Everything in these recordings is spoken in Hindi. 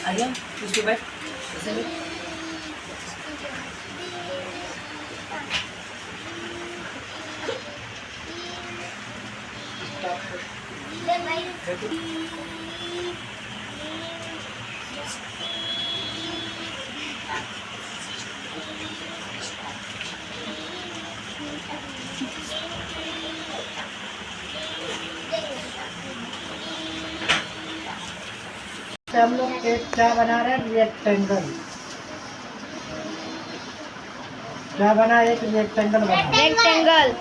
आगे इसके बाद हम लोग एक क्या बना रहे हैं, रेक्टेंगल। क्या बना, एक रेक्टेंगल बना। रेक्टेंगल।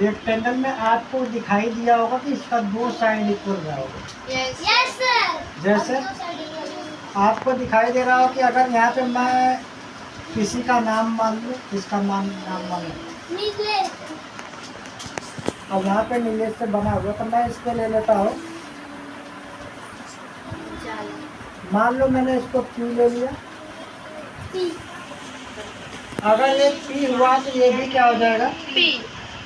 रेक्टेंगल में आपको दिखाई दिया होगा कि इसका दो साइड इक्वल रहा होगा। Yes sir. जैसे आपको दिखाई दे रहा हो कि अगर यहाँ पे मैं किसी का नाम मान लूँ, किसका नाम मान लूँ, नीलेश। अब यहाँ पे नीलेश से बना हुआ, तो मैं इसको ले लेता हूँ। मान लो मैंने इसको पी ले लिया। अगर ये पी हुआ तो ये भी क्या हो जाएगा, पी।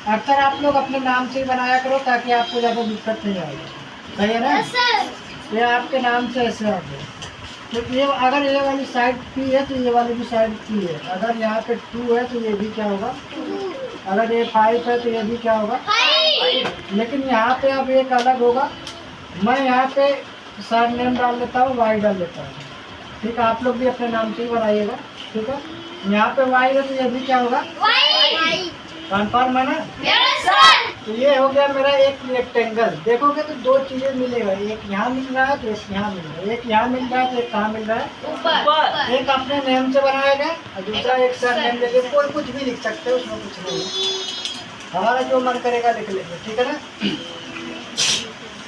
अक्सर आप लोग अपने नाम से ही बनाया करो ताकि आपको ज़्यादा दिक्कत नहीं आएगी। सही है ना? Yes sir. ये आपके नाम से ऐसे आ गए। तो ये अगर ये वाली साइड पी है तो ये वाली भी साइड पी है। अगर यहाँ पे 2 है तो ये भी क्या होगा, अगर ये 5 है तो ये भी क्या होगा, 5। लेकिन यहाँ पे अब एक अलग होगा। मैं यहाँ पे सर नेम डाल लेता हूँ, वाई डाल लेता हूँ। ठीक है, आप लोग भी अपने नाम से ही बनाइएगा। ठीक है, यहाँ पे वाई है तो ये भी क्या होगा, वाई। कन्फर्म है ना? Yes sir. तो ये हो गया मेरा एक रेक्टेंगल। देखोगे तो दो चीजें मिलेगा, एक यहाँ मिल रहा है तो एक यहाँ मिल रहा है, एक यहाँ मिल रहा है तो एक कहाँ मिल रहा है, ऊपर। एक अपने नेम से बनाया गया और दूसरा एक सर नेम लेके कोई कुछ भी लिख सकते हो, उसमें कुछ नहीं है। हमारा जो मन करेगा लिख लेंगे। ठीक है ना?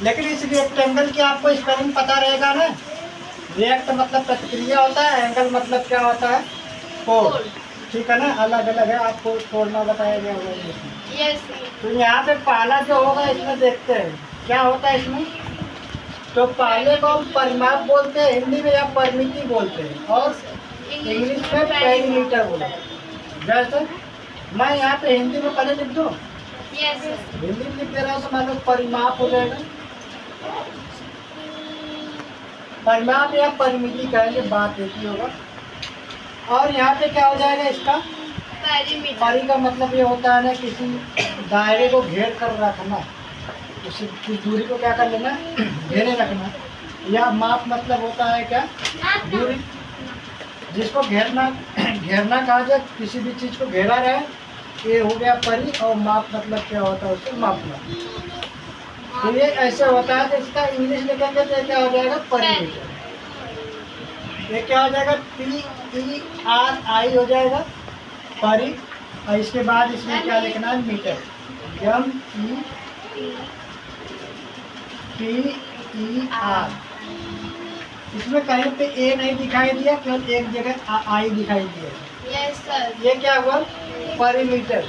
लेकिन इस रेक्टेंगल की आपको स्पेलिंग पता रहेगा ना। रिएक्ट मतलब प्रतिक्रिया होता है, एंगल मतलब क्या होता है, कोण। ठीक है ना? अलग अलग है, आपको छोड़ना बताया गया होगा इसमें। यस। तो यहाँ पे पहला जो होगा इसमें देखते हैं क्या होता है इसमें। तो पहले को हम परिमाप बोलते हैं हिंदी में, या परिमिति बोलते हैं, और इंग्लिश में पेरीमीटर बोलते हैं। जैसे मैं यहाँ पे हिंदी में पहले लिख दूँ, यस। हिंदी में लिख दे रहा हूँ तो मान लो परिमाप हो जाएगा। परिमाप या परिमिति कहेंगे, बात एक ही होगा। और यहाँ पे क्या हो जाएगा इसका, परि का मतलब ये होता है ना किसी दायरे को घेर कर रखना, उसी की दूरी को क्या कर लेना, घेरे रखना। या माप मतलब होता है क्या, दूरी, जिसको घेरना घेरना कहा जाए, किसी भी चीज़ को घेरा रहे, ये हो गया परि। और माप मतलब क्या होता है, उसको मापना। तो ये ऐसे होता है। तो इसका इंग्लिश लिखेंगे तो क्या हो जाएगा, परिमीटर। ये क्या हो जाएगा, PERI हो जाएगा, परि। और इसके बाद इसमें क्या लिखना है, मीटर। MEPER। इसमें कहीं पे ए नहीं दिखाई दिया, केवल एक जगह आई दिखाई दिया। Yes sir. ये क्या हुआ, परिमीटर।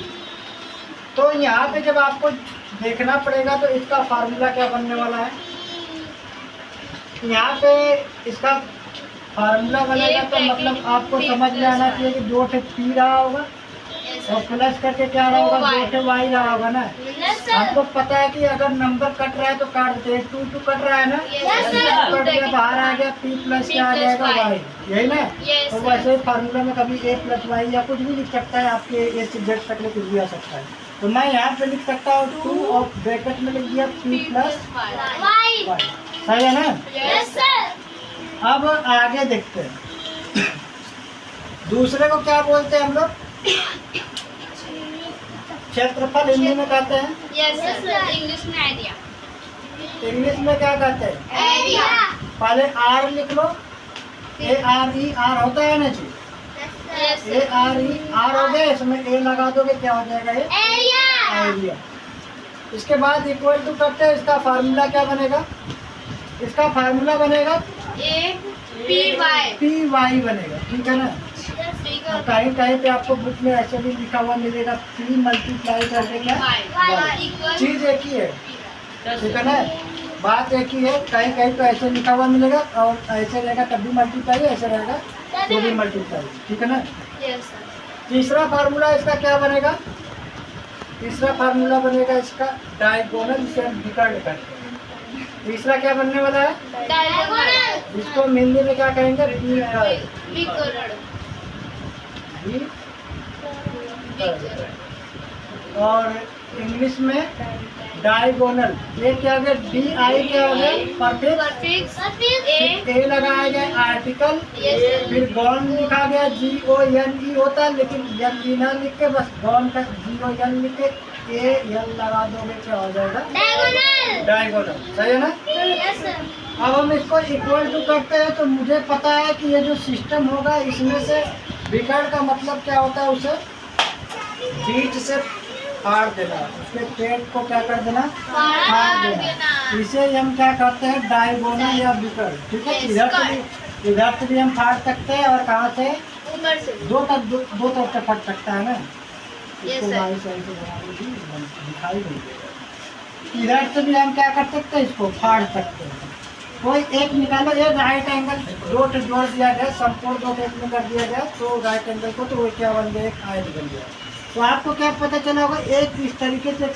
तो यहाँ पे जब आपको देखना पड़ेगा तो इसका फार्मूला क्या बनने वाला है। यहाँ पे इसका फार्मूला बनेगा तो मतलब आपको समझ में आना चाहिए कि 2 ठे पी रहा होगा और प्लस करके क्या रहा होगा, 2 ठे वाई रहा होगा ना। हमको पता है कि अगर नंबर कट रहा है तो काट देते हैं, 2 कट रहा है ना, कट गया बाहर आ गया, पी प्लस क्या आ जाएगा, वाई। यही ना? तो वैसे ही फार्मूला में कभी ए प्लस वाई या कुछ भी लिख सकता है, आपके ए से जेड तक कुछ भी आ सकता है। तो मैं यहाँ पे लिख सकता हूँ 2 और ब्रैकेट में लिख दिया पी प्लस वाई। सही है ना? Yes sir. अब आगे देखते हैं, दूसरे को क्या बोलते हैं हम लोग, क्षेत्रफल हिंदी में कहते हैं। Yes sir. इंग्लिश में एरिया। इंग्लिश में क्या कहते हैं, एरिया। पहले आर लिख लो, ARE, आर होता है ना जी, यस। ARE, आर हो गया, इसमें ए लगा दोगे क्या हो जाएगा, ये एरिया। एरिया। इसके बाद इक्वल टू करते हैं, इसका फार्मूला क्या बनेगा, इसका फार्मूला बनेगा ए पी वाई। PY बनेगा। ठीक है ना? ठीक और कहीं कहीं पे आपको बुक में ऐसे भी लिखा हुआ मिलेगा 3 मल्टीप्लाई करके क्या चीज एक ही है, ठीक है ना, बात एक ही है। कहीं कहीं पे ऐसे लिखा हुआ मिलेगा और ऐसे रहेगा तब भी मल्टीप्लाई, ऐसे रहेगा तो भी मल्टीप्लाई, ठीक है ना। तीसरा फार्मूला इसका क्या बनेगा, तीसरा फार्मूला बनेगा इसका डायगोनल, जिसे हम विकर्ण कहते हैं। तीसरा क्या बनने वाला है, डायगोनल, इसको हिंदी में क्या कहेंगे, विकर्ण, और इंग्लिश में डायगोनल। ये क्या हो गया, डी आई क्या हो गया, परफेक्ट, ए लगाया गया आर्टिकल, फिर गॉन लिखा गया GONE होता है, लेकिन एन ई ना लिख के बस गॉन का GON लिख के AN लगा दोगे, क्या हो जाएगा, डायगोनल। सही है ना। अब हम इसको इक्वल टू करते हैं तो मुझे पता है कि ये जो सिस्टम होगा इसमें से विकर्ण का मतलब क्या होता है, उसे बीच से फाड़ देना, उसके पेट को क्या कर देना, फाड़ देना। इसे हम क्या करते हैं, डायगोनल या विकर्ण, ठीक है। इधर से भी हम फाड़ सकते हैं और कहाँ से, दो तरफ से फट सकता है ना। इसको बाई साइड से बना लीजिए, दिखाई नहीं देगा। इधर से भी हम क्या कर सकते हैं, इसको फाड़ सकते हैं। कोई एक निकालो, ये राइट एंगल डॉट जोड़ दिया गया, संपूर्ण डॉट एक में कर दिया गया तो राइट एंगल को, तो वो क्या बन गया, एक आयत बन गया। तो आपको क्या पता चला होगा, एक इस तरीके से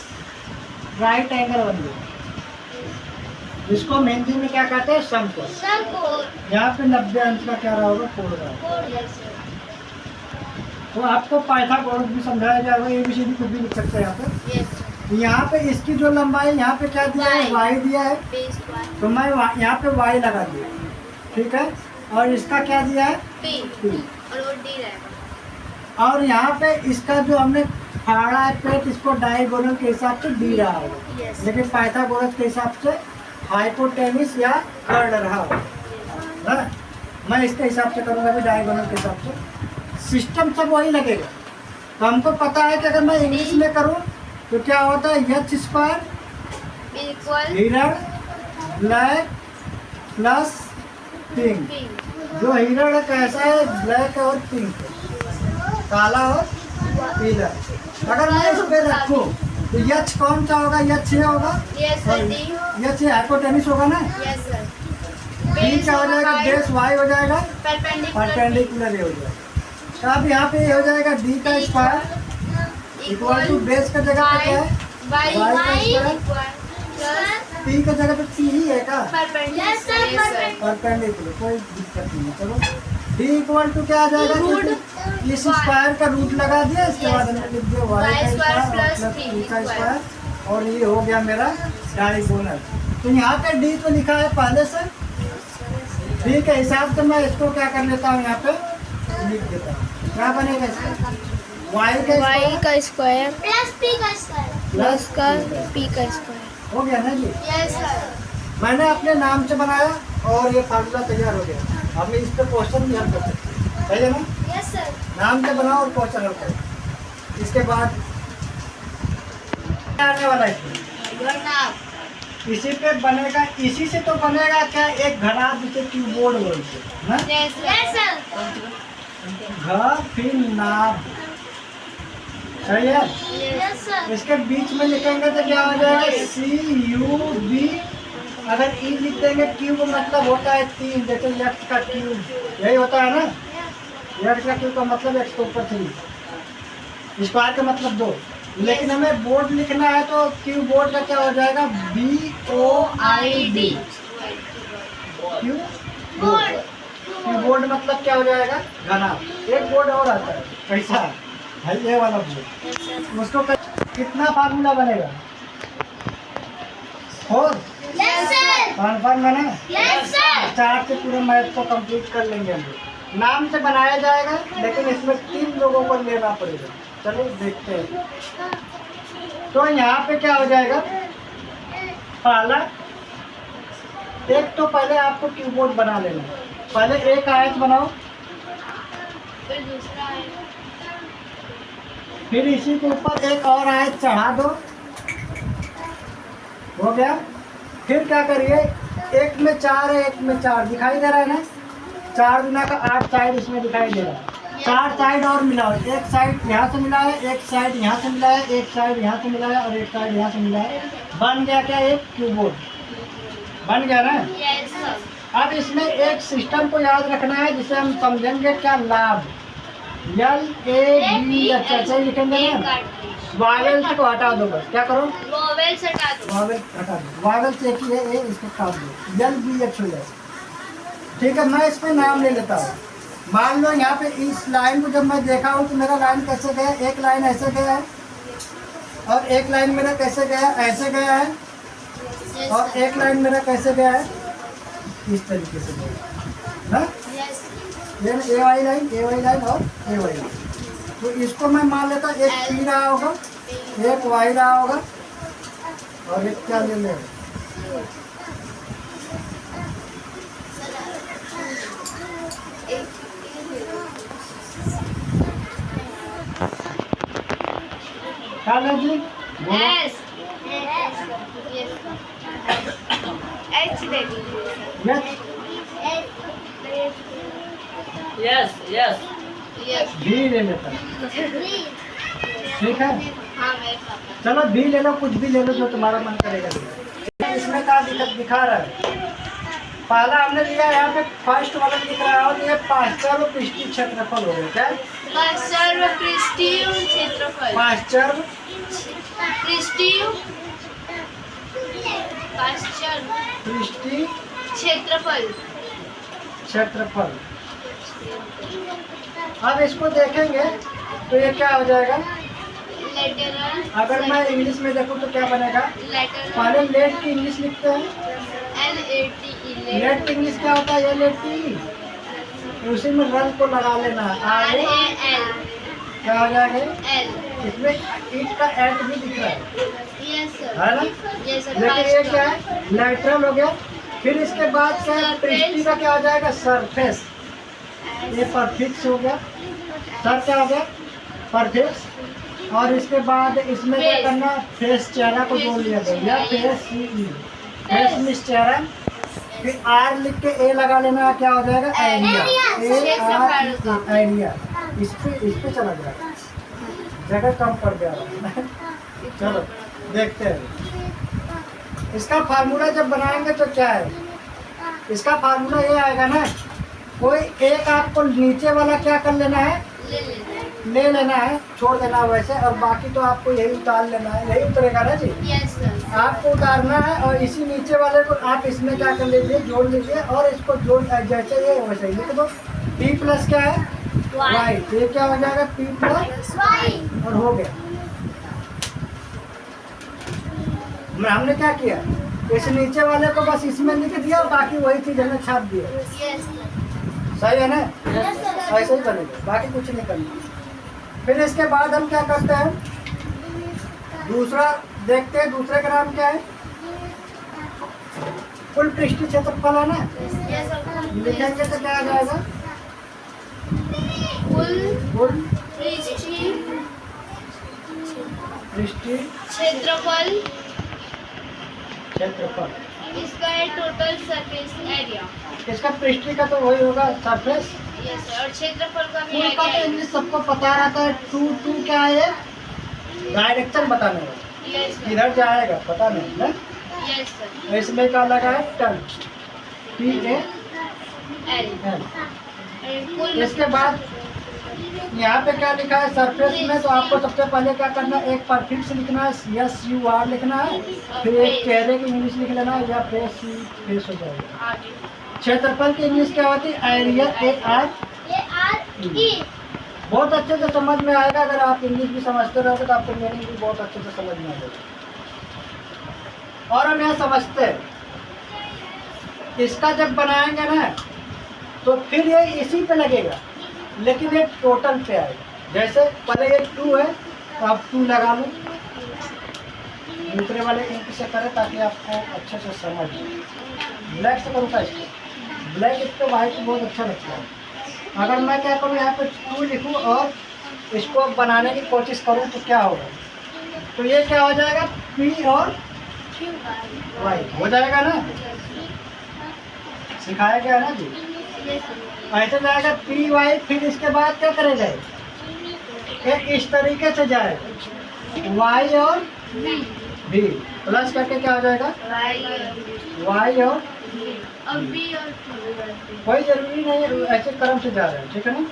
राइट एंगल बन गया, जिसको हम हिंदी में क्या कहते हैं, समकोण। यहाँ पे 90 अंश का क्या रहा होगा, कोण रहा होगा। तो आपको पाइथागोरस भी समझाया जाएगा, ABCD कुछ भी लिख सकते हैं यहाँ पे। यहाँ पे इसकी जो लंबाई, यहाँ पे क्या दिया है, y दिया है, तो मैं यहाँ पे y लगा दिया, ठीक है। और इसका क्या दिया है, P, और यहाँ पे इसका जो हमने फाड़ा है पेट, इसको डायगोनल के हिसाब से D रहा होगा, लेकिन पाइथागोरस के हिसाब से हाइपोटेनिस या कर्ड रहा होगा। मैं इसके हिसाब से करूँगा भी, डायगोनल के हिसाब से। सिस्टम सब वही लगेगा। तो हमको पता है कि अगर मैं इंग्लिश में करूँ तो क्या होता है, H² हिरण ब्लैक प्लस पिंक। जो हिरण कैसा है, ब्लैक और पिंक, काला और पीला। अगर मैं इस पे रखूँ तो H कौन सा होगा, H ये होगा, H हाइपोटेनिस होगा ना। B क्या हो जाएगा, बेस Y हो जाएगा, परपेंडिकुलर हो जाएगा। अब यहाँ पे हो जाएगा D का स्क्वायर इक्वल टू बेस का जगह पे क्या है, Y का स्क्वायर, P का जगह पे P ही है का, परपेंडिकुलर, कोई दिक्कत नहीं है। चलो D इक्वल टू क्या आ जाएगा, इस स्क्वायर का रूट लगा दिया, इसके बाद हमने लिख दिया Y का स्क्वायर प्लस P का स्क्वायर, और ये हो गया मेरा डायगोनल। तो यहाँ पे D तो लिखा है पहले से, D के हिसाब से मैं इसको क्या कर लेता हूँ, यहाँ पे लिख देता हूँ। क्या बनेगा इसका, y का स्क्वायर प्लस p का स्क्वायर हो गया ना जी। Yes sir. मैंने अपने नाम से बनाया और ये फार्मूला तैयार हो गया। अब मैं इस पे क्वेश्चन भी हल कर सकते हैं, सही है ना। Yes sir. नाम से बनाओ और क्वेश्चन हल करो। इसके बाद क्या आने वाला है, इसी पे बनेगा, इसी से तो बनेगा क्या, एक घड़ा जिसे कीबोर्ड बोलते हैं ना। Yes sir. घ फिर नाभ, सही है। Yes sir. इसके बीच में लिखेंगे तो क्या हो जाएगा, CUB। अगर ई लिख देंगे, क्यूब मतलब होता है 3, जैसे x का क्यूब, यही होता है ना। x का क्यूब का मतलब x के ऊपर 3, स्क्वायर का मतलब 2। लेकिन हमें बोर्ड लिखना है तो क्यूब बोर्ड का क्या हो जाएगा, BOID। क्यूब बोर्ड मतलब क्या हो जाएगा, घना। एक बोर्ड और आता है, कैसा है, ये वाला बोर्ड, उसको कितना फार्मूला बनेगा, 4। कन्फर्म है ना। Yes sir. 4 से पूरे मैथ को कंप्लीट कर लेंगे हम लोग। नाम से बनाया जाएगा, लेकिन इसमें 3 लोगों को लेना पड़ेगा। चलो देखते हैं। तो यहाँ पे क्या हो जाएगा, पहला एक तो पहले आपको कीबोर्ड बना लेना। पहले एक आयत बनाओ, फिर दूसरा है, फिर इसी के ऊपर एक और आयत चढ़ा दो, हो गया। फिर क्या करिए, एक में 4 है, एक में 4 दिखाई दे रहा है ना, 4 गुना का 8 साइड इसमें दिखाई दे रहा है। 4 साइड और मिलाओ, एक साइड यहाँ से मिला है, एक साइड यहाँ से मिला है, एक साइड यहाँ से मिला है और एक साइड यहाँ से मिला है। बन गया क्या? एक कीबोर्ड बन गया ना। Yes sir. अब इसमें एक सिस्टम को याद रखना है जिसे हम समझेंगे क्या, लाभ। LAB अच्छा लिखेंगे ना। वावेल्स को हटा दो, बस क्या करो, वोवेल्स हटा दो। वावेल हटा दो, वावेल से एक ही है, ए इसको काट दो, LBH हो जाए। ठीक है, मैं इस पे नाम ले लेता हूँ। मान लो यहाँ पे इस लाइन को जब मैं देखा हूँ तो मेरा लाइन कैसे गया, एक लाइन ऐसे गया है और एक लाइन मेरा कैसे गया, ऐसे गया है, यस और सर। एक लाइन मेरा कैसे गया है, इस तरीके से गया है। यस ये ए वाली लाइन और ए वाली लाइन। तो इसको मैं मान लेता हूँ, एक पी रहा होगा, एक वाई रहा होगा और एक क्या ले लेगा, क्या ले जी, बोलो। एस एच दे दीजिए। यस यस यस भी ले लेता हूँ। ठीक है, हाँ मेरे पापा। चलो भी ले लो, कुछ भी ले लो जो तुम्हारा मन करेगा। इसमें क्या दिखा रहा है, पहला हमने लिया यहाँ पे फर्स्ट वाला दिख रहा है और ये पाश्चर्य पृष्ठीय क्षेत्रफल हो गया। क्या पाश्चर्य पृष्ठीय क्षेत्रफल। पाश्चर्य पृष्ठीय पाश्चर्य पृष्ठीय क्षेत्रफल। क्षेत्रफल। अब इसको देखेंगे तो ये क्या हो जाएगा, लेटरल। अगर मैं इंग्लिश में देखूँ तो क्या बनेगा, लेटरल। पहले लेट की इंग्लिश लिखते हैं। LATE लेट की इंग्लिश क्या होता है, LAT, उसी में रन को लगा लेना, आगे RAL क्या हो जाएगा, L। इसमें ईट का एट भी दिख रहा है यस सर। है ना। Yes sir. लेकिन ये क्या है, लेटरल हो गया। फिर इसके बाद क्या है, पृष्ठी का क्या हो जाएगा, सरफेस, ये परफिक्स हो गया। सर क्या हो गया, परफिक्स। और इसके बाद इसमें क्या करना, फेस, चेहरा को जोड़ लिया गया, फेस फेस मिस चेहरा। फिर आर लिख के ए लगा लेना, क्या हो जाएगा, एरिया, एरिया। इस पे चला जाएगा, जगह कम पड़ गया। चलो देखते हैं इसका फार्मूला जब बनाएंगे तो क्या है, इसका फार्मूला ये आएगा ना, कोई एक आपको नीचे वाला क्या कर लेना है, ले लेना है, छोड़ देना है वैसे, और बाकी तो आपको यही उतार लेना है, यही उतरेगा ना जी। Yes sir. आपको उतारना है और इसी नीचे वाले को आप इसमें क्या कर लीजिए, जोड़ लीजिए और इसको जोड़ जैसे ये वैसे ही लिख दो। P प्लस क्या है, वाई, ये क्या हो जाएगा, P प्लस वाई। और हो गया। हमने क्या किया, इस नीचे वाले को बस इसमें लिख दिया और बाकी वही चीज हमने छाप दिया। Yes sir. सही है ना, यस सर। ऐसे ही करेंगे, बाकी कुछ नहीं करना। फिर इसके बाद हम क्या करते हैं, दूसरा देखते हैं, दूसरे का नाम क्या है, कुल पृष्ठीय क्षेत्रफल है ना। Yes sir. लिखेंगे तो क्या आ जाएगा, कुल पृष्ठीय पृष्ठीय क्षेत्रफल। क्षेत्रफल, इसका है टोटल सरफेस एरिया। इसका पृष्ठीय का तो वही होगा, सरफेस। Yes sir. और क्षेत्रफल का भी कुल का तो एरिया। इंग्लिश सबको पता रहता है, टू क्या है, डायरेक्शन बताने का, यस सर। किधर जाएगा पता नहीं ना। Yes sir. तो इसमें क्या लगा है, टन, TAL। एल। कुल इसके बाद यहाँ पे क्या लिखा है, सरफेस में, तो आपको सबसे पहले क्या करना है, एक परफिक्स लिखना है, SUR लिखना है, फिर एक चेहरे की इंग्लिश लिख लेना है, या फेस हो जाएगा। आगे। क्षेत्रफल की इंग्लिश क्या होती है, एरिया, AR। बहुत अच्छे से समझ में आएगा, अगर आप इंग्लिश भी समझते रहोगे तो आपको मीनिंग भी बहुत अच्छे से समझ में आएगा। और हम यहाँ समझते हैं, इसका जब बनाएंगे ना तो फिर ये इसी पे लगेगा, लेकिन ये टोटल पे आएगा। जैसे पहले ये 2 है तो आप 2 लगा लो, दूसरे वाले इंक से करें ताकि आपको अच्छे से समझ। ब्लैक से करूँगा इसको, ब्लैक इस पर वाइट बहुत अच्छा लगता है। अगर मैं क्या करूँ, यहाँ पे 2 लिखूँ और इसको बनाने की कोशिश करूँ तो क्या होगा, तो ये क्या हो जाएगा, P और वाई हो जाएगा ना, सिखाया गया ना जी। Yes sir. ऐसे जाएगा पी वाई, फिर इसके बाद क्या करेगा एक इस तरीके से जाएगा वाई और भी प्लस करके क्या हो जाएगा वाई और अब भी और कोई जरूरी नहीं है, ऐसे क्रम से जा रहे हैं, ठीक है ना।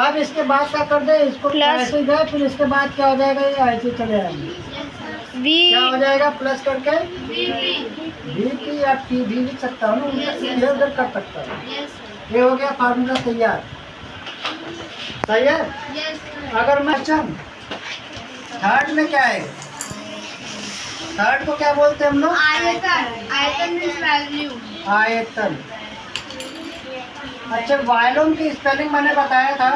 अब इसके बाद क्या कर दे इसको Plus. ऐसे गए, फिर इसके बाद क्या हो जाएगा ये ऐसे चले आएंगे, क्या हो V जाएगा प्लस करके बी भी पी या पी भी लिख सकता हूँ ना, इधर उधर कर सकता हूँ। यस सर ये हो गया फार्मूला तैयार, तैयार। यस सर अगर मैं थर्ड में क्या है, थर्ड को क्या बोलते हैं हम लोग, आयतन मीन्स वैल्यू आयतन। अच्छा वायलम की स्पेलिंग मैंने बताया था,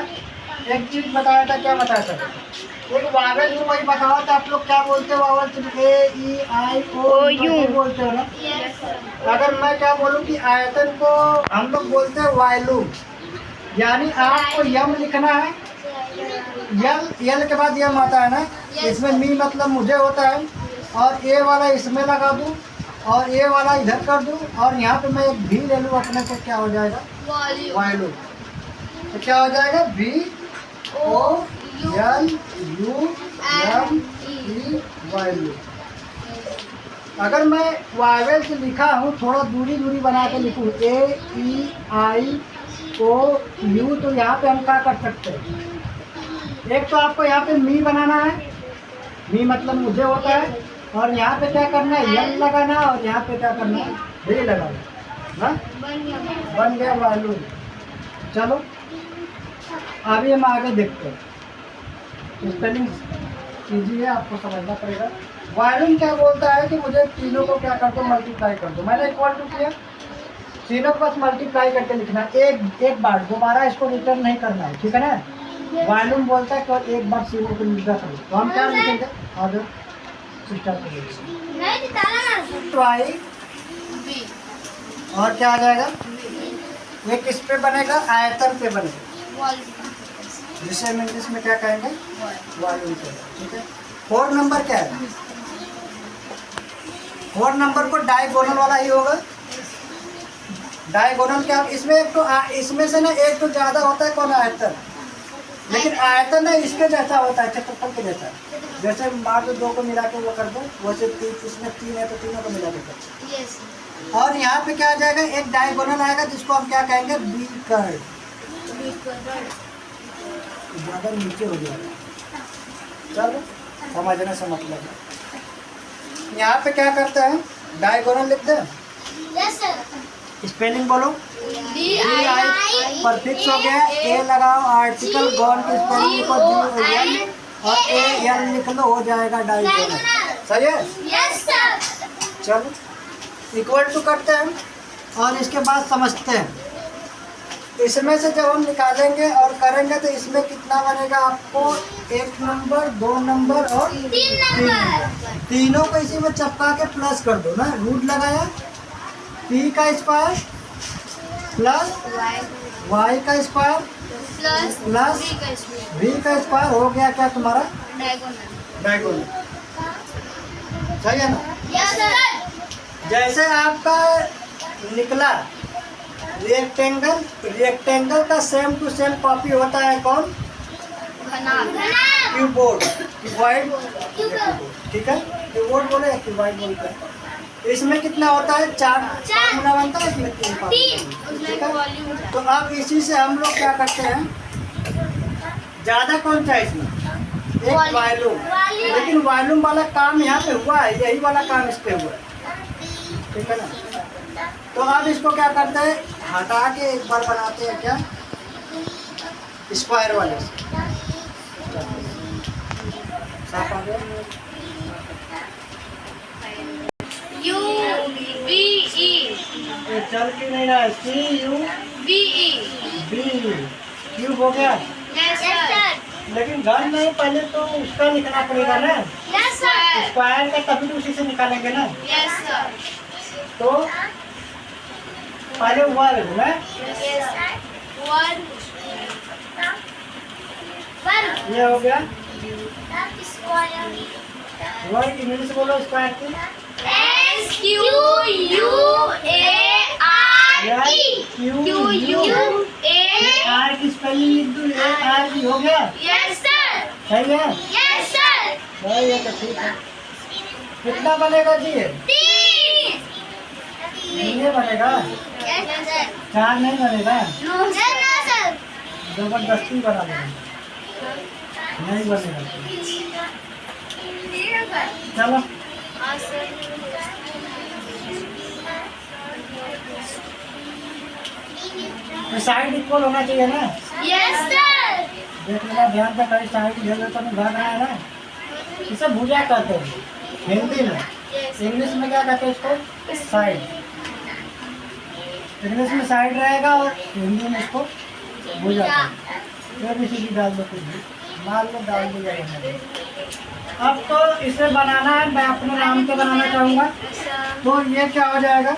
एक चीज बताया था, क्या बताया था, एक वावल को वही बताओ तो आप लोग क्या बोलते हो, vowel A E I O you बोलते हो ना। यस सर अगर मैं क्या बोलूँ कि आयतन को हम लोग बोलते हैं वायलुम, यानी आपको यम लिखना है, यल के बाद यम आता है ना, इसमें मी मतलब मुझे होता है, और ए वाला इसमें लगा दूँ और ए वाला इधर कर दूँ, और यहाँ पे मैं एक भी ले लूँ अपने से, क्या हो जाएगा वॉल्यूम वायलुम। तो क्या हो जाएगा V O L U M E वायलुम। अगर मैं वावेल से लिखा हूँ, थोड़ा दूरी बना के लिखूँ ए ई आई ओ यू, तो यहाँ पे हम क्या कर सकते हैं, एक तो आपको यहाँ पे मी बनाना है, मी मतलब मुझे होता है, और यहाँ पे क्या करना है यल लगाना, और यहाँ पे क्या करना है भी लगाना ना, बन गया वायलुम। चलो अभी हम आगे देखते हैं, स्पेलिंग इजी है, आपको समझना पड़ेगा। वायलुम क्या बोलता है कि मुझे तीनों को क्या कर दो, मल्टीप्लाई कर दो। मैंने इक्वल टू किया, तीनों को बस मल्टीप्लाई करके लिखना है, एक बार, दोबारा इसको रिटर्न नहीं करना है, ठीक है ना। वायलुम बोलता है कि एक बार तीनों को लिखा करो, तो हम क्या लिखेंगे आगे सिस्टम को वाई, बी और क्या आ जाएगा, ये किस पे बनेगा, आयतन पे बनेगा, वॉल्यूम जिसे हम इंग्लिश में क्या कहेंगे वॉल्यूम पे, ठीक है। 4 नंबर क्या है, 4 नंबर को डायगोनल वाला ही होगा। डायगोनल क्या, इसमें एक तो इसमें से ना एक तो ज़्यादा होता है कौन, आयतन, लेकिन आयतन ना इसके जैसा होता है, क्षेत्रफल के जैसा। जैसे मार दो, 2 को मिला के वो कर दो, वैसे इसमें 3 है तो तीनों को मिला के कर दो। यस और यहाँ पे क्या आ जाएगा, एक डायगोनल आएगा जिसको हम क्या कहेंगे बी कर्व, ज़्यादा नीचे हो जाएगा। चलो समझने से मतलब है। यहाँ पे क्या करते हैं, डायगोनल लिखते हैं, यस सर स्पेलिंग बोलो, डी आई आई परफिक्स हो गया, ए लगाओ, आर्टिकल गॉन की स्पेलिंग लिखो डी एल, और ए एल लिख लो, हो जाएगा डायगोनल। सही है, यस सर चलो इक्वल टू करते हैं, और इसके बाद समझते हैं। इसमें से जब हम निकालेंगे और करेंगे तो इसमें कितना बनेगा, आपको 1 नंबर 2 नंबर और 3 नंबर तीनों को इसी में चपका के प्लस कर दो ना, रूट लगाया, पी का स्क्वायर प्लस वाई का स्क्वायर प्लस प्लस बी का स्क्वायर वी का स्क्वायर, हो गया क्या तुम्हारा डायगोनल। डायगोनल। सही है ना। यस सर जैसे आपका निकला रेक्टेंगल, रेक्टेंगल का सेम टू सेम कॉपी होता है कौन, क्यूबोर्ड, क्यूबॉइड, ठीक है, क्यूबोर्ड बोले या क्यूबॉइड बोलते हैं। इसमें कितना होता है, 4 फार्मूला बनता है, इसमें 3 फार्मूला, ठीक है। तो अब इसी से हम लोग क्या करते हैं, ज़्यादा कौन सा है इसमें, एक वॉल्यूम, लेकिन वॉल्यूम वाला काम यहाँ पे हुआ है, यही वाला काम इस पे हुआ है, ठीक है ना। तो अब इसको क्या करते हैं, हटा के एक बार बनाते हैं क्या, स्क्वायर वाले से। साफ आ गया। यू बी ई ये चल के नहीं रहा है, C U B E cube क्यूब हो गया, यस सर लेकिन घर में पहले तो उसका लिखना पड़ेगा ना, यस सर स्क्वायर का, तभी तो उसी से निकालेंगे ना। यस सर तो पहले वर्ग ना, वन ये हो गया स्क्वायर वर्ग, इंग्लिश बोलो स्क्वायर की, S Q U A R R की स्पेलिंग लिख दूँ, AR की हो गया, Yes sir. सही है? Yes sir. सही है तो ठीक है। कितना बनेगा जी ये? 3. ये बनेगा, Yes sir. 4 नहीं बनेगा, No sir. जबरदस्ती बना देगा, नहीं बनेगा। चलो तो साइड इक्वल होना चाहिए ना, Yes sir. देख लेना ध्यान से, कहीं साइड इधर तो नहीं भाग रहा है ना। इसे भुजा कहते हैं हिंदी में, इंग्लिश में क्या कहते हैं इसको? साइड। इंग्लिश में साइड रहेगा और हिंदी में इसको भुजा कहते हैं। ABCD डाल दो, कुछ भी मान लो डाल दो जाएगा। अब तो इसे बनाना है, मैं अपने नाम से बनाना चाहूँगा, तो ये क्या हो जाएगा?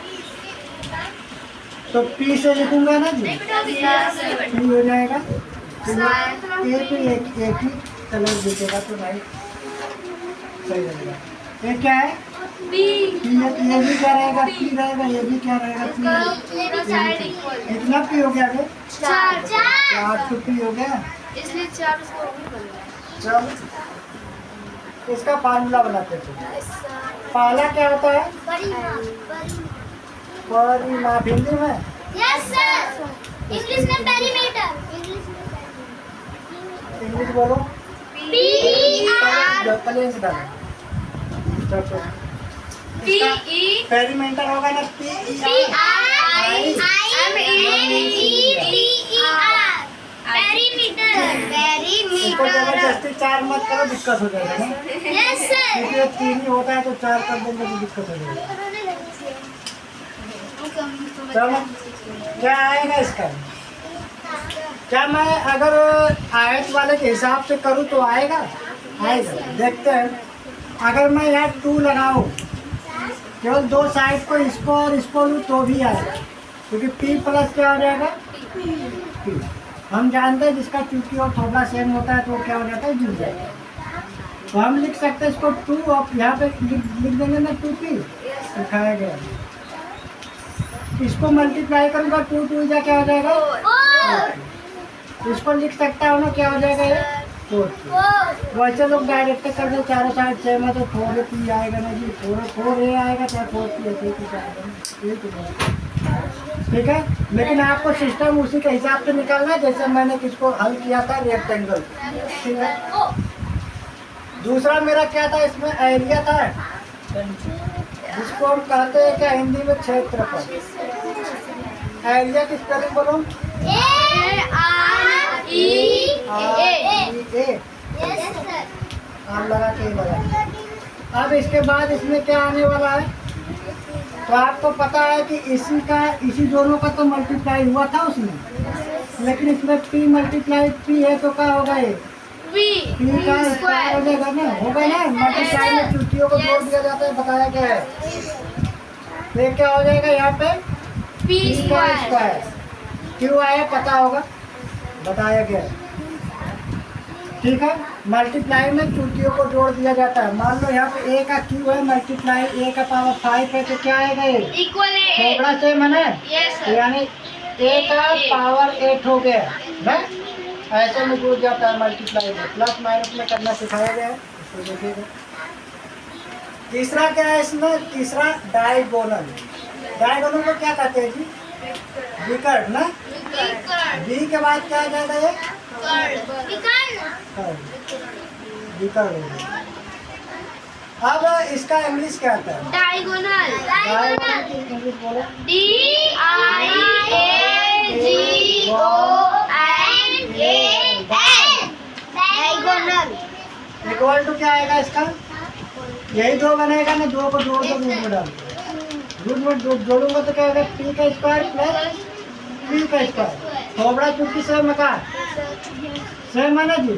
तो P से लिखूंगा ना जी, P हो जाएगा, तो ये तो एक ही कलर दिखेगा तो भाई सही रहेगा। ये क्या है? B. ये भी क्या रहेगा? P रहेगा, ये भी क्या रहेगा? P। इतना P हो गया क्या? 4 तो P हो गया। इसलिए 4 उसको भी बन रहा चलो इसका फार्मूला बनाते थे। पहला क्या होता है? परिमाप हिंदी में। Yes sir. इंग्लिश में पेरीमीटर. इंग्लिश बोलो। PR. पहले से डालो। PE. पेरीमीटर होगा ना, इसको जबरदस्ती 4 मत करो, दिक्कत हो जाएगा ना, Yes sir. क्योंकि 3 ही होता है तो 4 कर देंगे तो दिक्कत हो जाएगी। चलो क्या आएगा इसका? क्या मैं अगर आयत वाले के हिसाब से करूँ तो आएगा? आएगा, देखते हैं। अगर मैं यहाँ 2 लगाऊँ, केवल 2 साइड को इसको और इसको लूँ तो भी आएगा, क्योंकि P प्लस क्या हो जाएगा? P। हम जानते हैं जिसका चूंकि और थोड़ा सेम होता है तो वो क्या हो जाता है? जुड़ जाएगा। तो हम लिख सकते हैं इसको 2, और यहाँ पे लिख देंगे ना 2P, दिखाया गया। इसको मल्टीप्लाई करूँगा, 2 2 जा क्या हो जाएगा? 4। इसको लिख सकता हूँ ना, क्या हो जाएगा ये? 4। वैसे लोग डायरेक्ट कर दे, चारों साइड सेम है तो 4 P आएगा ना जी, 4 A आएगा, चाहे 4 P आएगा, ठीक है। लेकिन आपको सिस्टम उसी के हिसाब से निकालना है जैसे मैंने किसको हल किया था, रेक्टेंगल, ठीक है। दूसरा मेरा क्या था? इसमें एरिया था, जिसको हम कहते हैं क्या हिंदी में? क्षेत्रफल। एरिया की स्पेलिंग बोलो। लगा के लगा। अब इसके बाद इसमें क्या आने वाला है? तो आपको पता है कि इसी दोनों का तो मल्टीप्लाई हुआ था उसमें, लेकिन इसमें P मल्टीप्लाई P है तो क्या होगा? ये P का स्क्वायर हो जाएगा ना, होगा ना। मल्टीप्लाई में चुटियों को जोड़ दिया जाता है, बताया क्या है? तो ये क्या हो जाएगा यहाँ पे? P का स्क्वायर। क्यों आया पता होगा, बताया गया, ठीक है। मल्टीप्लाई में चुटियों को जोड़ दिया जाता है। मान लो यहाँ पे A का Q है, मल्टीप्लाई A का पावर 5 है, तो क्या आएगा? ये इक्वल थोड़ा सेम है ना, Yes sir. यानी A का पावर 8 हो गया ना, ऐसे में जुड़ जाता है मल्टीप्लाई में। प्लस माइनस में करना सिखाया गया है, इसको देखिएगा। तीसरा क्या है इसमें? तीसरा डायगोनल। डायगोनल को क्या कहते हैं जी? विकर्ण ना। बी के बाद क्या आ जाएगा? ये विकर्ण। अब इसका इंग्लिश क्या आता है? डायगोनल. डायगोनल की इंग्लिश बोलो। डायगोनल. इक्वल टू क्या आएगा इसका? यही 2 बनेगा ना, 2 को जोड़ दो, रूट में डाल दो। रूट में जोड़ूंगा तो क्या होगा? P का स्क्वायर प्लस P का स्क्वायर। थोड़ा चूंकि सेम का सेम है ना जी,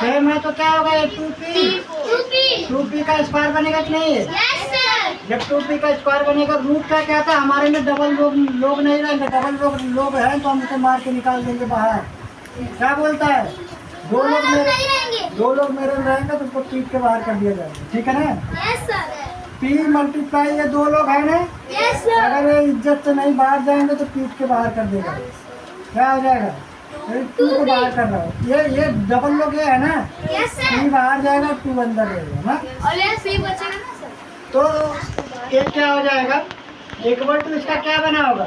सेम है तो क्या होगा? ये 2P का स्क्वायर बनेगा कि नहीं? जब 2P का स्क्वायर बनेगा, रूट का क्या था? हमारे में डबल लोग नहीं रहेंगे, डबल लोग हैं तो हम उसे मार के निकाल देंगे बाहर। क्या बोलता है? 2 लोग मेरे में रहेंगे तो उसको पीट के बाहर कर दिया जाएगा, ठीक है ना। P मल्टीप्लाई ये 2 लोग हैं ना, Yes, sir. अगर ये इज्जत से नहीं बाहर जाएंगे तो पीट के बाहर कर देगा। क्या हो जाएगा? टू को बाहर कर रहा हूँ। ये डबल लोग ये है ना, Yes, sir. थ्री बाहर जाएगा, टू अंदर रहेगा ना। और ये सी बचेगा ना सर? तो एक क्या हो जाएगा? इक्वल टू इसका क्या बना होगा?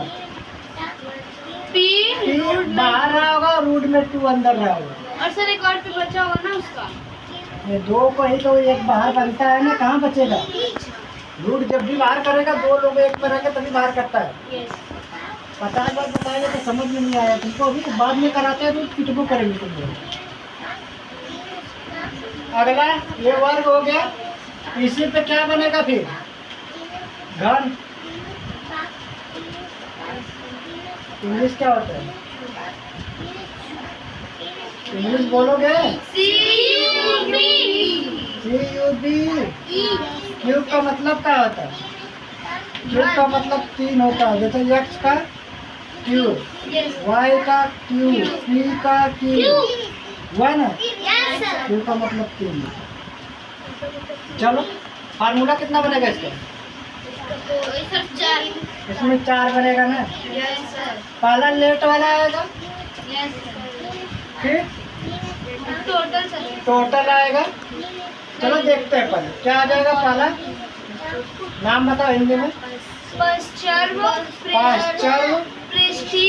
P पी बाहर रहा होगा, रूट में टू अंदर रहा होगा। और सर एक और P बचा होगा ना उसका? ये दो को ही तो एक बाहर बनता है ना, कहाँ बचेगा? रूट जब भी बाहर करेगा, दो लोग एक में रहेंगे तभी बाहर करता है। Yes. 50 बार बताएगा तो समझ में नहीं आया तुमको, अभी बाद में कराते हैं तो पिटबो करेंगे तुम लोग। अगला ये वर्ग हो गया, इसी पे क्या बनेगा फिर? घन। इंग्लिश क्या होता है? इंग्लिश बोलोगे? C-U-B. CUB। क्यूब का मतलब क्या होता है? क्यूब का मतलब 3 होता है, जैसे x का क्यूब, Yes. y का क्यूब, p का क्यूब, हुआ ना? Yes, sir. क्यूब का मतलब 3। चलो फार्मूला कितना बनेगा इसका? सर 4. इसमें 4 बनेगा ना। Yes, sir. पहला लेट वाला आएगा, Yes, sir. फिर Total sir. टोटल आएगा। चलो देखते हैं पहले क्या आ जाएगा। पहला नाम बताओ हिंदी में। पश्चर्व, पाश्चर्य, पृष्ठी,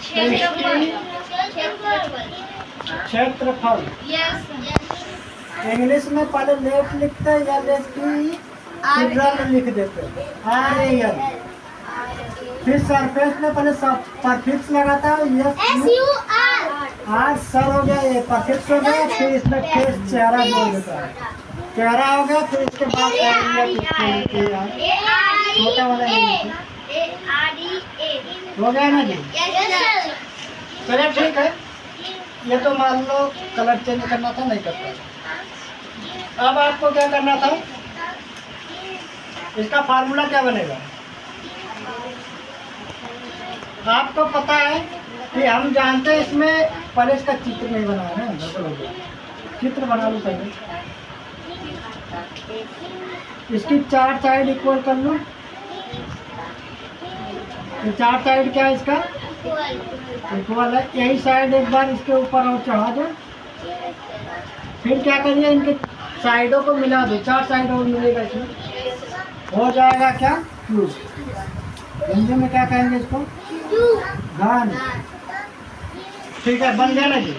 क्षेत्रफल. क्षेत्रफल। Yes, sir. इंग्लिश में पहले लेट लिखते हैं या लेट की सिंगल लिख देते हैं, RAL। फिर सरफेस में पहले परफिक्स लगाता है, S-U-R. आज सर हो गया, ये परफिक्स हो गया, फिर इसमें फेस चेहरा जोड़ देता है, चेहरा हो गया, फिर इसके बाद छोटा वाला हो गया ना जी। चलिए ठीक है, ये तो मान लो कलर चेंज करना था, नहीं करता। अब आपको क्या करना था, इसका फार्मूला क्या बनेगा? आपको पता है कि हम जानते हैं, इसमें पहले इसका चित्र नहीं बनाया है, गड़बड़ हो गया। चित्र बना लो पहले, इसकी 4 साइड इक्वल कर लो। ये 4 साइड क्या है इसका? इक्वल है। यही साइड एक बार इसके ऊपर और चढ़ा दो, फिर क्या करिए, इनके साइडों को मिला दो, 4 साइड और मिलेगा इसमें, हो जाएगा क्या? क्यूब। हिंदी में क्या कहेंगे इसको? घन। ठीक है, बन गया ना जी।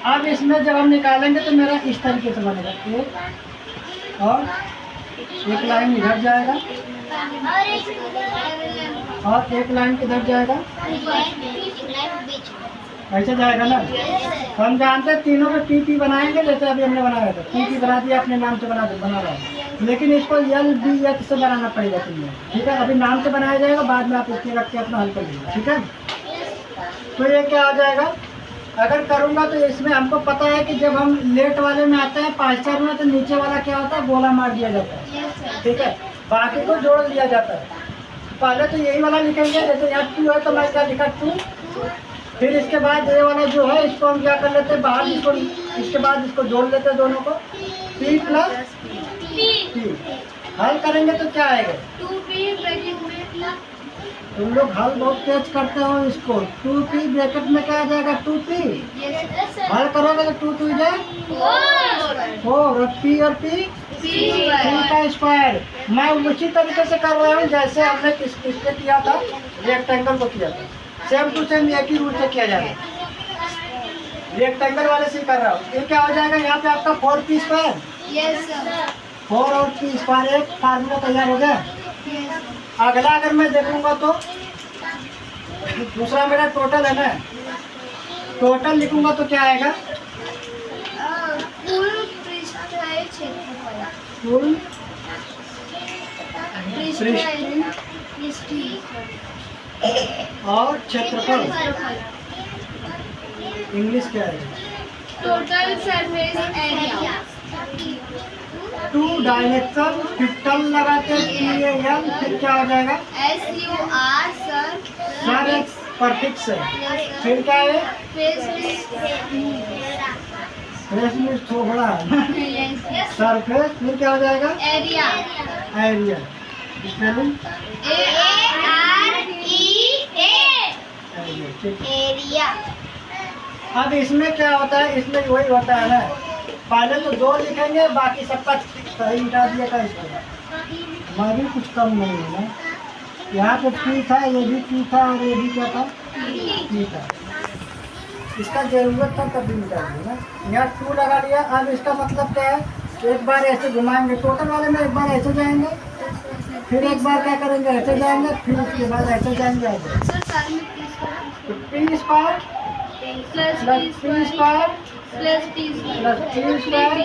अब इसमें जब हम निकालेंगे तो मेरा इस तरीके से बनेगा, एक और एक लाइन इधर जाएगा और एक लाइन किधर जाएगा, ऐसे जाएगा ना। तो हम जानते हैं तीनों पे पी बनाएंगे, जैसे अभी हमने बनाया था, पी बना दिया, अपने नाम से बना रहा है, लेकिन इसको LBH से बनाना पड़ेगा तुम्हें। ठीक है, अभी नाम से बनाया जाएगा, बाद में आप इसके रख के अपना हल कर लीजिए। ठीक है, तो ये क्या आ जाएगा? अगर करूँगा तो इसमें हमको पता है कि जब हम लेट वाले में आते हैं पास्चर में, तो नीचे वाला क्या होता है, गोला मार दिया जाता है। ठीक है, बाकी को जोड़ दिया जाता है। पहले तो यही वाला लिखेंगे, जैसे यहाँ 2 है तो मैं क्या लिखा 2, फिर इसके बाद ये वाला जो है इसको हम क्या कर लेते हैं बाहर, इसको इसके बाद इसको जोड़ लेते हैं दोनों को, P प्लस P। हल करेंगे तो क्या आएगा? 2P ब्रैकेट में, तुम लोग हल बहुत तेज करते हो इसको। 2P ब्रैकेट में क्या आ जाएगा? 2P। हल करोगे तो 2 2 जाए 4, और P और P का स्क्वायर। मैं उसी तरीके से कर रहा हूँ जैसे हमने किसने किया था, रेक्टेंगल को किया था, सेम टू सेम एक ही रूल से किया जाएगा। रेक्टेंगल वाले से कर रहा हूँ। ये क्या हो जाएगा यहाँ पे आपका 4P स्क्वायर, 4 और P स्क्वायर, एक फार्मूला तैयार हो गया। अगला अगर मैं देखूंगा तो दूसरा मेरा टोटल है ना, टोटल लिखूंगा तो क्या आएगा? कुल पृष्ठीय क्षेत्रफल, कुल पृष्ठीय और क्षेत्रफल, इंग्लिश क्या है? Total surface area. 2 डायमेंशन, फिर टल लगाते TAL, फिर क्या हो जाएगा? SUR सर, सर एक परफिक्स है, फिर क्या है? फेस में थोड़ा सरफेस, फिर क्या हो जाएगा? एरिया। एरिया। Spelling area. अब इसमें क्या होता है, इसमें वही होता है ना, पहले तो 2 लिखेंगे, बाकी सबका सही मिटा दिया था इसको। हमारी कुछ कम नहीं है ना, यहाँ पे पी था, ये भी पी था, और ये भी क्या था, पी था। इसका जरूरत था तभी मिटा दिया ना। यहाँ 2 लगा लिया। अब इसका मतलब क्या है, एक बार ऐसे घुमाएंगे, टोटल वाले में एक बार ऐसे जाएंगे, फिर एक बार क्या करेंगे, ऐसे जाएंगे, फिर उसके बाद ऐसे जाएंगे आगे। सर साथ में पी तो P square plus plus P square plus P plus P square,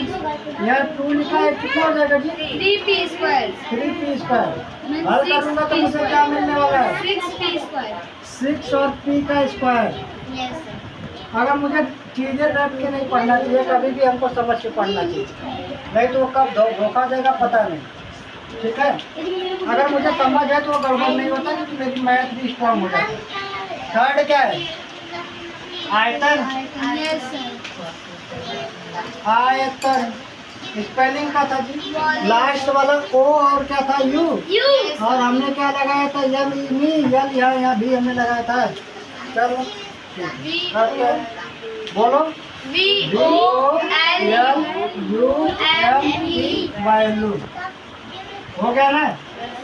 यहाँ 2 लिखा है, कितना हो जाएगा जी, 3p स्क्वायर 3p स्क्वायर। हल करूँगा तो मुझे क्या मिलने वाला है, 6p स्क्वायर। 6 और p का स्क्वायर। Yes sir. अगर मुझे चीज़ें रट के नहीं पढ़ना चाहिए, कभी भी हमको समझ के पढ़ना चाहिए, नहीं तो वो कब धोखा देगा पता नहीं। ठीक है, अगर मुझे समझ है तो वो गड़बड़ नहीं होता, क्योंकि मेरी मैथ भी स्ट्रॉन्ग हो जाती है। थर्ड क्या है, आयतन। Yes sir. आयतन स्पेलिंग का था जी, लास्ट वाला ओ और क्या था, यू, और हमने क्या लगाया था, एल यल, यहाँ भी हमने लगाया था। चलो बोलो, वैल्यू हो गया ना।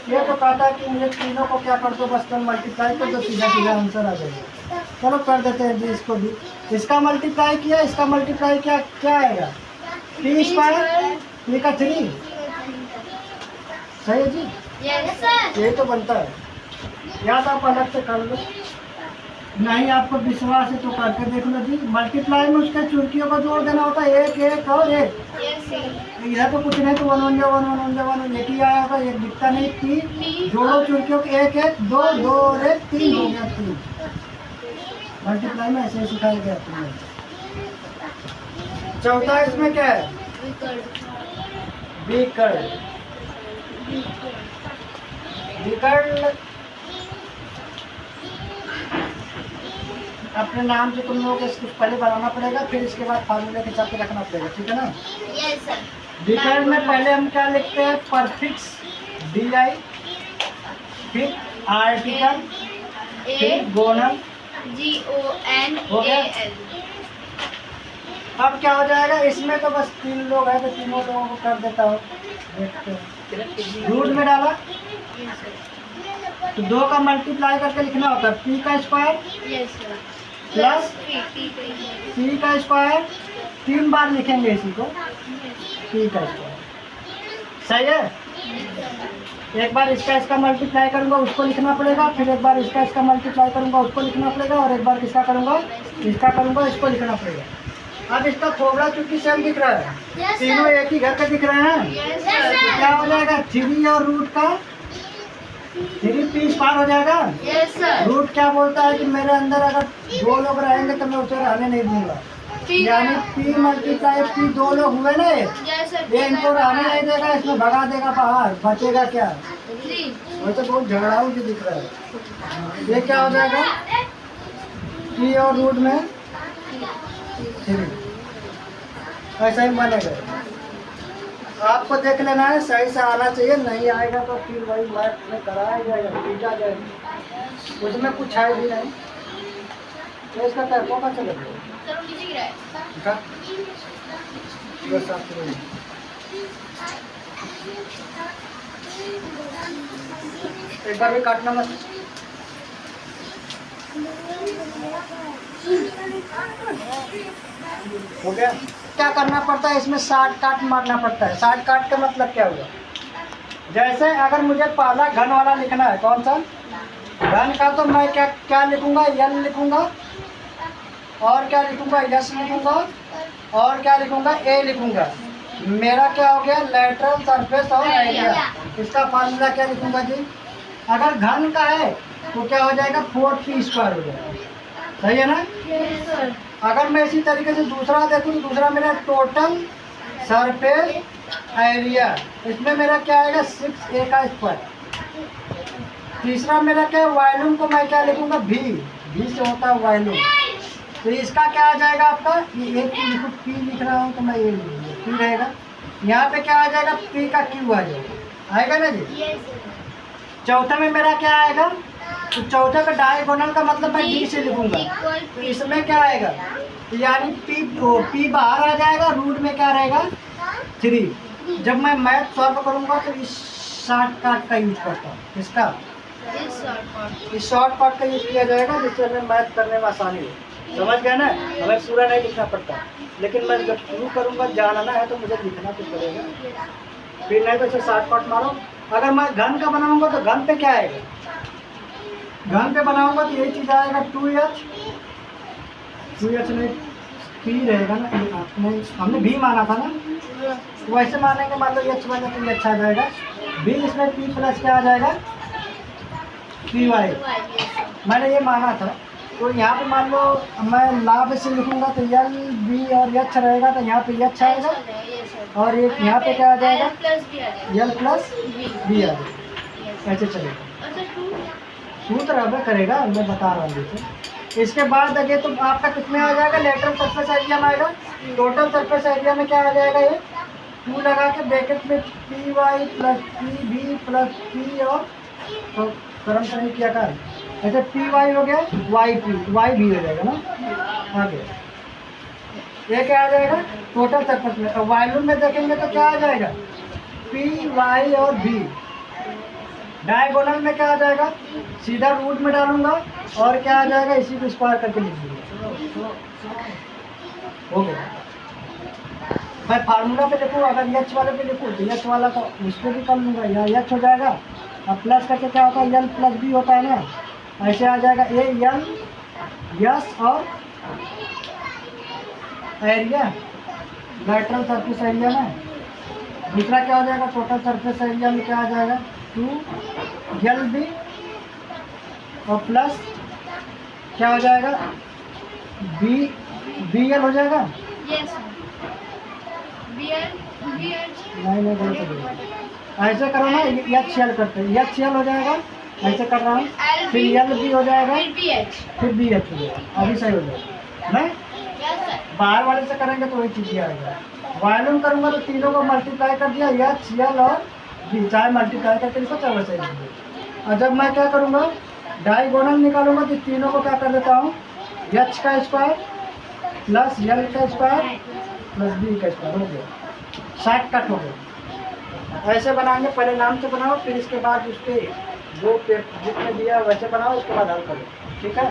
ये तो कहता है कि मुझे तीनों को क्या कर दो, बस कल मल्टीप्लाई कर दो, सीधा सीधा आंसर आ जाएगा। चलो कर देते हैं जी इसको भी। इसका मल्टीप्लाई किया, इसका मल्टीप्लाई क्या क्या आएगा, पी स्क्वायर, पी का 3, सही है जी, यस सर। ये तो बनता है। याद आप अलग से कर लो, नहीं आपको विश्वास है तो करके देख लो जी। मल्टीप्लाई में उसके चुटकियों को जोड़ देना होता है, एक एक और एक। Yes sir. इधर तो कुछ नहीं, तो 1 1 1 1 1 एक ही आया होगा, एक दिखता नहीं, 3 जोड़ो चुटकियों के, एक एक 2 2 और 1 3 हो गया 3। मल्टीप्लाई में ऐसे सिखाया गया तुम्हें। चौथा इसमें क्या है, विकर्ण। विकर्ण अपने नाम से तुम लोगों को कुछ पहले बनाना पड़ेगा, फिर इसके बाद फार्मूले के हिसाब से रखना पड़ेगा, ठीक है ना। Yes sir. विकर्ण में पहले हम क्या लिखते हैं, परफिक्स DI, फिर आर्टिकल, फिर गोनल, हो गया। GONAL। अब क्या हो जाएगा, इसमें तो बस 3 लोग हैं, तो तीनों लोगों को कर देता हूँ, देखते हैं। रूट में डाला तो 2 का मल्टीप्लाई करके लिखना होता है, p का square yes sir. Plus p का स्क्वायर, 3 बार लिखेंगे इसी को, p का स्क्वायर, सही है। एक बार इसका मल्टीप्लाई करूंगा उसको लिखना पड़ेगा, फिर एक बार इसका मल्टीप्लाई करूंगा उसको लिखना पड़ेगा, और एक बार किसका करूंगा, इसका करूंगा, इसको लिखना पड़ेगा। अब इसका थोड़ा चूंकि सेम दिख रहा है, Yes, तीनों sir. एक ही घर के दिख रहे हैं, यस तो सर। क्या हो जाएगा, 3 और रूट का 3p स्क्वायर हो जाएगा। Yes sir. रूट क्या बोलता है कि मेरे अंदर अगर 2 लोग रहेंगे तो मैं उसे रहने नहीं दूंगा, यानी p मल्टीप्लाई p 2 लोग हुए ना, यस सर। ये इनको रहने नहीं देगा, इसमें भगा देगा बाहर, बचेगा क्या, 3। वो तो बहुत झगड़ाऊ भी दिख रहा है। ये क्या हो जाएगा, p और रूट में 3, ऐसा ही बनेगा। आपको देख लेना है, सही से आना चाहिए, नहीं आएगा तो फिर वही मैथ में कराया जाएगा, पीटा जाएगा, उसमें कुछ है भी नहीं। तो इसका टाइपों का चलेगा, सर नीचे गिरा है। ठीक है, बस आप करो। एक बार भी काटना मत। हो गया। क्या करना पड़ता है इसमें, शॉर्ट काट मारना पड़ता है। शॉर्ट काट का मतलब क्या हुआ, जैसे अगर मुझे पहला घन वाला लिखना है, कौन सा घन का, तो मैं क्या क्या लिखूंगा, यल लिखूंगा, और क्या लिखूंगा, यस लिखूंगा, और क्या लिखूंगा, ए लिखूंगा। मेरा क्या हो गया, लेटरल सरफेस और एरिया। इसका फार्मूला क्या लिखूंगा जी, अगर घन का है तो क्या हो जाएगा, 4p स्क्वायर हो जाएगा, सही है ना। Yes sir. अगर मैं इसी तरीके से दूसरा देखूँ तो दूसरा मेरा टोटल सरफेस एरिया, इसमें मेरा क्या आएगा, 6a का स्क्वायर। तीसरा मेरा क्या है, वॉल्यूम को मैं क्या लिखूंगा, v से होता है वॉल्यूम। तो इसका क्या आ जाएगा आपका, ये एक p लिख रहा हूँ तो मैं ये लिखूंगा, p रहेगा। यहाँ पे क्या आ जाएगा, p का q आ जाएगा, आएगा ना जी। Yes sir. चौथे में मेरा क्या आएगा, तो चौथे का डायगोनल का मतलब मैं डी से लिखूंगा, तो इसमें क्या आएगा, यानी पी बाहर आ जाएगा, रूट में क्या रहेगा 3। जब मैं मैथ सॉल्व करूंगा तो इस शॉर्टकट का यूज करता हूँ, इसका इस शॉर्टकट का यूज किया जाएगा, जिससे हमें मैथ करने में आसानी हो। समझ गए ना, हमें पूरा नहीं लिखना पड़ता, लेकिन मैं जब शुरू करूंगा जानना है तो मुझे लिखना तो पड़ेगा, फिर नहीं तो इसे शॉर्टकट मारो। अगर मैं घन का बनाऊंगा तो घन पे क्या आएगा, घन पे बनाऊंगा तो यही चीज़ आएगा 2h नहीं पी रहेगा ना, नहीं हमने भी माना था ना, वैसे मानेंगे, मान लो एच बने तो ये अच्छा आ जाएगा बी, इसमें पी प्लस क्या आ जाएगा पी वाई, मैंने ये माना था। तो यहाँ पे मान लो मैं लाभ से लिखूंगा तो एल बी और एच रहेगा, तो यहाँ पे एच आएगा और एक यहाँ पे क्या आ जाएगा एल प्लस बी आ जाएगा, ऐसे चलेगा। सूत्र अब करेगा, मैं बता रहा हूँ जैसे। इसके बाद देखिए तो आपका कितने आ जाएगा, लेटरल सरफेस एरिया में आएगा, टोटल सरफेस एरिया में क्या आ जाएगा, ये 2 लगा के ब्रैकेट में P Y plus P B plus P और तो करम नहीं किया कर, ऐसे पी वाई हो गया, वाई भी हो जाएगा ना आगे। ये क्या आ जाएगा टोटल सरफेस में, और वॉल्यूम में देखेंगे तो क्या आ जाएगा पी वाई और बी। डायगोनल में क्या आ जाएगा, सीधा रूट में डालूंगा और क्या आ जाएगा, इसी को स्क्वायर करके लिख दूंगा, हो गया। मैं फार्मूला पे लिखूँ, अगर एच वाले पे लिखूँ तो एच वाला तो उस पर भी कर लूँगा, यहाँ एच हो जाएगा, और प्लस करके क्या होता है एल प्लस बी होता है ना, ऐसे आ जाएगा ए एल यस और एरिया लेटरल सरफेस एरिया में। दूसरा क्या हो जाएगा, टोटल सरफेस एरिया में क्या आ जाएगा 2 एल बी और प्लस क्या हो जाएगा बी एल हो जाएगा, नहीं गलत हो जाएगा, ऐसे करो ना, एच एल करते हैं, एच एल हो जाएगा, ऐसे कर रहा हूँ, फिर एल बी हो जाएगा, फिर बी एच हो जाएगा, अभी सही हो जाएगा। नहीं बाहर वाले से करेंगे तो वही चीज़ आएगा। वॉल्यूम करूँगा तो तीनों को मल्टीप्लाई कर दिया, एच एल और बी, चाहे मल्टीप्लाई करके इसको चाहे वैसे ही। और जब मैं क्या करूँगा डायगोनल निकालूंगा तो तीनों को क्या कर देता हूँ, एच का स्क्वायर प्लस एल का स्क्वायर प्लस बी का स्क्वायर, हो गया शॉर्टकट हो गया। ऐसे बनाएंगे, पहले नाम से बनाओ, फिर इसके बाद उसके जो जितने दिया वैसे बनाओ, उसके बाद हल करो, ठीक है।